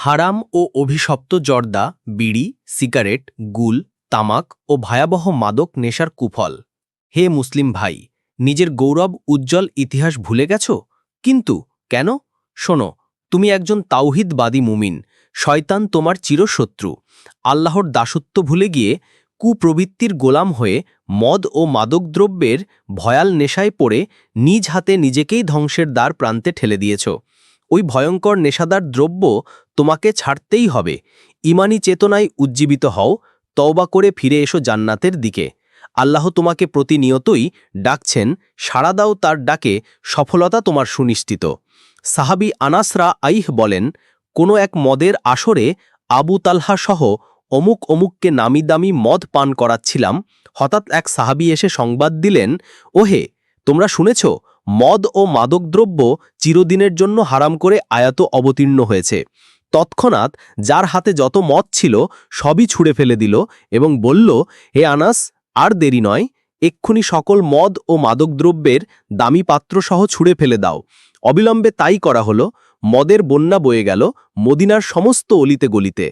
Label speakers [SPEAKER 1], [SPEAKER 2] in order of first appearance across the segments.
[SPEAKER 1] হারাম ও অভিশপ্ত জর্দা, বিড়ি, সিগারেট, গুল, তামাক ও ভয়াবহ মাদক নেশার কুফল। হে মুসলিম ভাই, নিজের গৌরব উজ্জ্বল ইতিহাস ভুলে গেছ? কিন্তু কেন? শোনো, তুমি একজন তাওহিদবাদী মুমিন। শয়তান তোমার চিরশত্রু। আল্লাহর দাসত্ব ভুলে গিয়ে কুপ্রবৃত্তির গোলাম হয়ে মদ ও মাদকদ্রব্যের ভয়াল নেশায় পড়ে নিজ হাতে নিজেকেই ধ্বংসের দ্বার প্রান্তে ঠেলে দিয়েছ। ওই ভয়ঙ্কর নেশাদার দ্রব্য তোমাকে ছাড়তেই হবে। ইমানি চেতনায় উজ্জীবিত হও, তওবা করে ফিরে এসো জান্নাতের দিকে। আল্লাহ তোমাকে প্রতিনিয়তই ডাকছেন, সাড়া দাও তার ডাকে, সফলতা তোমার সুনিশ্চিত। সাহাবী আনাস রাআইহ বলেন, কোনো এক মদের আসরে আবু তালহা সহ অমুককে নামি দামি মদ পান করাচ্ছিলাম। হঠাৎ এক সাহাবী এসে সংবাদ দিলেন, ওহে, তোমরা শুনেছ মদ ও মাদকদ্রব্য চিরদিনের জন্য হারাম করে আয়াত অবতীর্ণ হয়েছে। তৎক্ষণাৎ যার হাতে যত মদ ছিল সবই ছুঁড়ে ফেলে দিল এবং বলল, হে আনাস, আর দেরি নয়, এক্ষুনি সকল মদ ও মাদকদ্রব্যের দামি পাত্রসহ ছুঁড়ে ফেলে দাও। অবিলম্বে তাই করা হলো। মদের বন্যা বয়ে গেল মদিনার সমস্ত অলিতে গলিতে।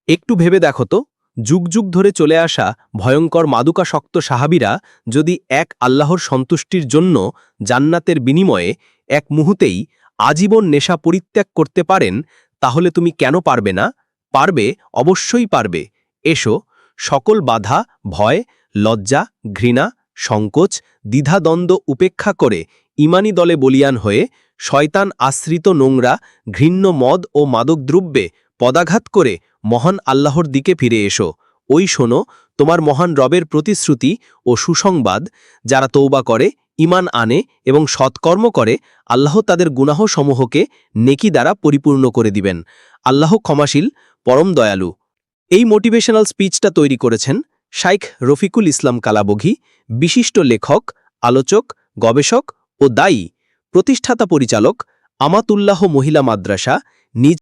[SPEAKER 1] একটু ভেবে দেখো তো, যুগ যুগ ধরে চলে আসা ভয়ঙ্কর মাদকাসক্ত সাহাবীরা যদি এক আল্লাহর সন্তুষ্টির জন্য জান্নাতের বিনিময়ে এক মুহূর্তেই আজীবন নেশা পরিত্যাগ করতে পারেন, তাহলে তুমি কেন পারবে না? পারবে, অবশ্যই পারবে। এসো, সকল বাধা, ভয়, লজ্জা, ঘৃণা, সংকোচ, দ্বিধাদ্বন্দ্ব উপেক্ষা করে ইমানি দলে বলিয়ান হয়ে শয়তান আশ্রিত নোংরা ঘৃণ্য মদ ও মাদকদ্রব্যে পদাঘাত করে মহান আল্লাহর দিকে ফিরে এসো। ওই শোনো, তোমার মহান রবের প্রতিশ্রুতি ও সুসংবাদ, যারা তৌবা করে, ঈমান আনে এবং সৎকর্ম করে, আল্লাহ তাদের গুনাহ সমূহকে নেকি দ্বারা পরিপূর্ণ করে দিবেন। আল্লাহ ক্ষমাশীল, পরম দয়ালু। এই মোটিভেশনাল স্পিচটা তৈরি করেছেন শাইখ রফিকুল ইসলাম কালাবঘি, বিশিষ্ট লেখক, আলোচক, গবেষক ও দায়ী, প্রতিষ্ঠাতা পরিচালক, আমাতুল্লাহ মহিলা মাদ্রাসা, নিজ